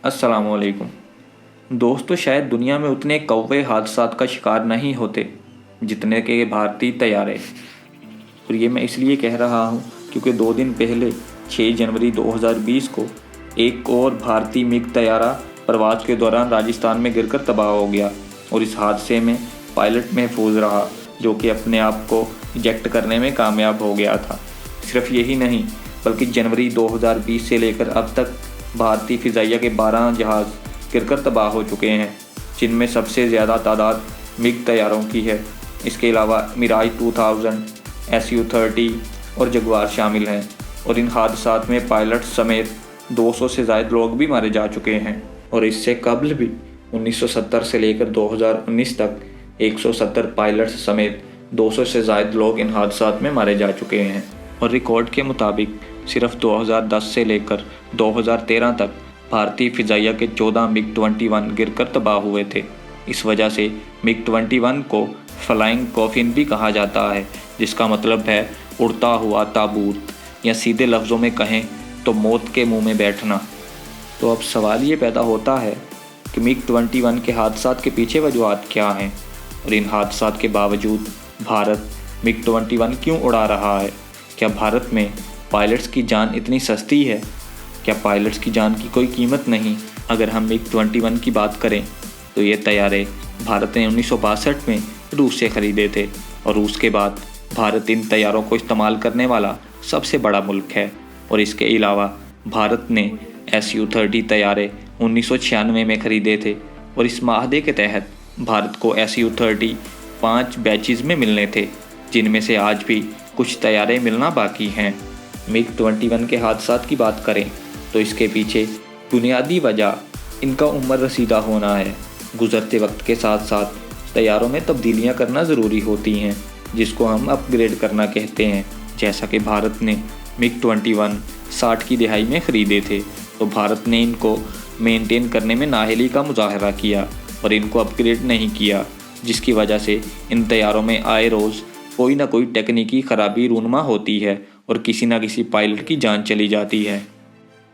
अस्सलाम वालेकुम दोस्तों, शायद दुनिया में उतने कौवे हादसात का शिकार नहीं होते जितने के भारतीय तैयारे। और ये मैं इसलिए कह रहा हूँ क्योंकि 2 दिन पहले 6 जनवरी 2020 को एक और भारतीय मिग तैयारा प्रवास के दौरान राजस्थान में गिरकर तबाह हो गया और इस हादसे में पायलट महफूज रहा, जो कि अपने आप को इजेक्ट करने में कामयाब हो गया था। सिर्फ यही नहीं बल्कि जनवरी 2020 से लेकर अब तक भारतीय फ़िज़ाइया के 12 जहाज़ गिरकर तबाह हो चुके हैं, जिनमें सबसे ज़्यादा तादाद मिग तैयारों की है। इसके अलावा मिराज 2000, Su-30 और जगुआर शामिल हैं और इन हादसात में पायलट समेत 200 से ज़ायद लोग भी मारे जा चुके हैं। और इससे कबल भी 1970 से लेकर 2019 तक 170 पायलट्स समेत 200 से ज़ायद लोग इन हादसात में मारे जा चुके हैं। और रिकॉर्ड के मुताबिक सिर्फ 2010 से लेकर 2013 तक भारतीय फ़िज़ाइया के 14 मिग-21 गिरकर तबाह हुए थे। इस वजह से मिग-21 को फ्लाइंग कॉफिन भी कहा जाता है, जिसका मतलब है उड़ता हुआ ताबूत, या सीधे लफ्ज़ों में कहें तो मौत के मुंह में बैठना। तो अब सवाल ये पैदा होता है कि मिग-21 के हादसात के पीछे वजूहात क्या हैं, और इन हादसात के बावजूद भारत मिग-21 क्यों उड़ा रहा है। क्या भारत में पायलट्स की जान इतनी सस्ती है? क्या पायलट्स की जान की कोई कीमत नहीं? अगर हम मिग-21 की बात करें तो ये तैयारे भारत ने 1962 में रूस से ख़रीदे थे और रूस के बाद भारत इन तैयारों को इस्तेमाल करने वाला सबसे बड़ा मुल्क है। और इसके अलावा भारत ने Su-30 तैयारे 1996 में ख़रीदे थे और इस माहदे के तहत भारत को Su-30 5 बैचेज़ में मिलने थे, जिनमें से आज भी कुछ तैयारे मिलना बाकी हैं। मिग-21 के हादसात की बात करें तो इसके पीछे बुनियादी वजह इनका उम्र रसीदा होना है। गुज़रते वक्त के साथ साथ तैयारों में तब्दीलियां करना ज़रूरी होती हैं, जिसको हम अपग्रेड करना कहते हैं। जैसा कि भारत ने मिग-21 60 की दहाई में ख़रीदे थे, तो भारत ने इनको मेंटेन करने में नाअहली का मुजाहरा किया और इनको अपग्रेड नहीं किया, जिसकी वजह से इन तैयारों में आए रोज़ कोई ना कोई टेक्निकी ख़राबी रूनुमा होती है और किसी न किसी पायलट की जान चली जाती है।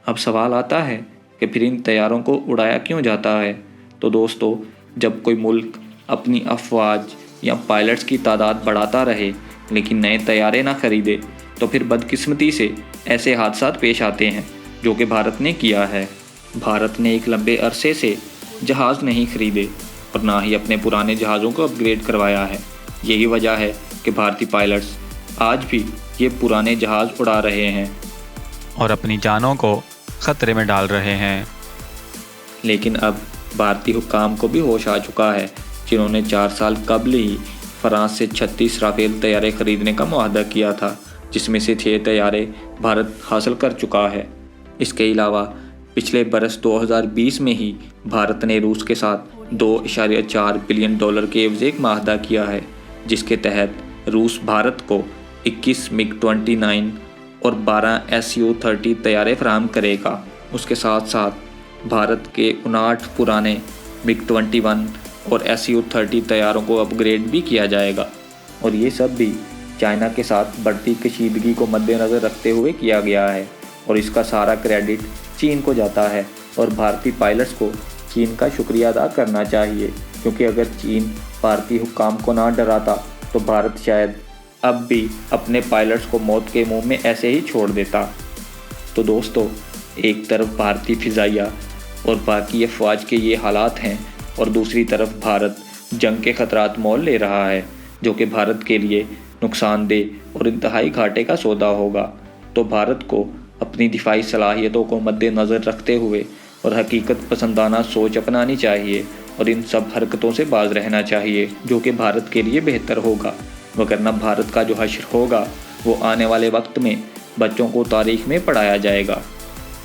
अब सवाल आता है कि फिर इन तैयारों को उड़ाया क्यों जाता है। तो दोस्तों, जब कोई मुल्क अपनी अफवाज या पायलट्स की तादाद बढ़ाता रहे लेकिन नए तैयारे ना खरीदे, तो फिर बदकिस्मती से ऐसे हादसात पेश आते हैं, जो कि भारत ने किया है। भारत ने एक लंबे अरसे से जहाज़ नहीं खरीदे और ना ही अपने पुराने जहाज़ों को अपग्रेड करवाया है। यही वजह है कि भारतीय पायलट्स आज भी ये पुराने जहाज़ उड़ा रहे हैं और अपनी जानों को ख़तरे में डाल रहे हैं। लेकिन अब भारतीय हुक्काम को भी होश आ चुका है, जिन्होंने 4 साल कबल ही फ्रांस से 36 राफेल तैयारे खरीदने का मुआहदा किया था, जिसमें से 6 तैयारे भारत हासिल कर चुका है। इसके अलावा पिछले बरस 2020 में ही भारत ने रूस के साथ $2.4 बिलियन के एवज़ एक मुआहदा किया है, जिसके तहत रूस भारत को 21 मिग-29 और 12 Su-30 तैयारे फराहम करेगा। उसके साथ साथ भारत के 59 पुराने मिग-21 और Su-30 तैयारों को अपग्रेड भी किया जाएगा। और ये सब भी चाइना के साथ बढ़ती कशीदगी को मद्देनज़र रखते हुए किया गया है और इसका सारा क्रेडिट चीन को जाता है। और भारतीय पायलट्स को चीन का शुक्रिया अदा करना चाहिए, क्योंकि अगर चीन भारतीय हुक्काम को ना डराता तो भारत शायद अब भी अपने पायलट्स को मौत के मुंह में ऐसे ही छोड़ देता। तो दोस्तों, एक तरफ भारतीय फ़िज़ाइया और बाकी अफवाज के ये हालात हैं और दूसरी तरफ भारत जंग के ख़तरात मोल ले रहा है, जो कि भारत के लिए नुकसानदेह और इंतहाई घाटे का सौदा होगा। तो भारत को अपनी दिफाई सलाहियतों को मद्देनज़र रखते हुए और हकीकत पसंदाना सोच अपनानी चाहिए और इन सब हरकतों से बाज रहना चाहिए, जो कि भारत के लिए बेहतर होगा। वरना भारत का जो हश्र होगा वो आने वाले वक्त में बच्चों को तारीख़ में पढ़ाया जाएगा।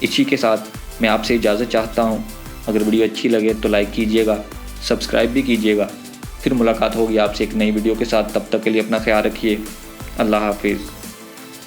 इसी के साथ मैं आपसे इजाज़त चाहता हूँ। अगर वीडियो अच्छी लगे तो लाइक कीजिएगा, सब्सक्राइब भी कीजिएगा। फिर मुलाकात होगी आपसे एक नई वीडियो के साथ। तब तक के लिए अपना ख्याल रखिए। अल्लाह हाफिज़।